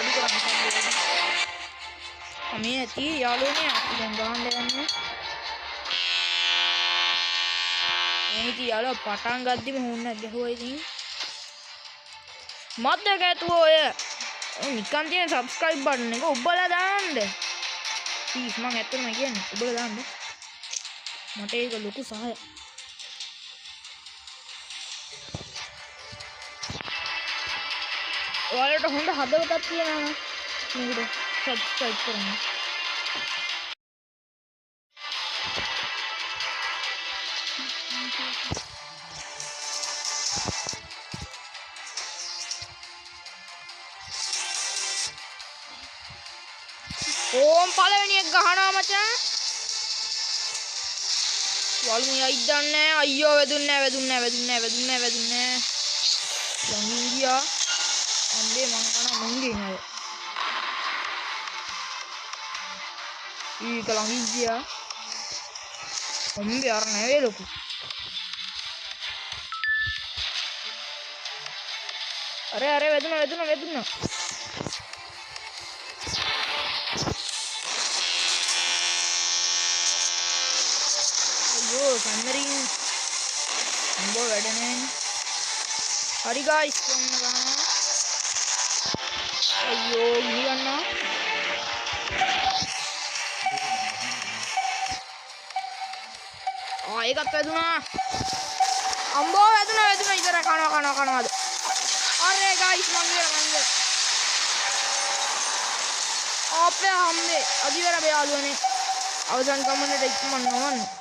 අඩු කරන්න. මේ ඇති යාළුවනේ අපි දැන් ගහන්න යන්නේ. මේ ඉතින් යාළුවා පටන් ගද්දිම හොන්න ගැහුවා ඉතින්. මත් ගැතුව ඔය නිකන් තියෙන subscribe button එක ඔබලා දාන්න. please මම ඇත්තටම කියන්නේ ඔබලා දාන්න. මට ඒක ලොකු සහායක්. ඔයාලට හොඳ හදවතක් තියෙනවා නම් මේකට subscribe කරන්න. ඕම් පළවෙනි එක ගහනවා මචං. වලුණු යයි දන්නේ අයියෝ වැදුන්නේ ළඟින් ගියා. අම්බේ මං කන මුංගේ නේද. ඊක ළඟින් ගියා. අම්බේ අර නැවේ ලොකු. අර වැදුනා. සම්මරින් උඹ වැඩනේ. හරි ගයිස් කොන්න ගන්නවා. අයියෝ ගිනි ගන්නවා. ඒකත් වැදුනා. අම්බෝ වැදුනා ඉතර කනවාද. අරේ ගයිස් මංගල. අපේ අම්මේ අදිවර බයාලුවනේ. අවසන් කමන්නට ඉක්මන් නොවන්න.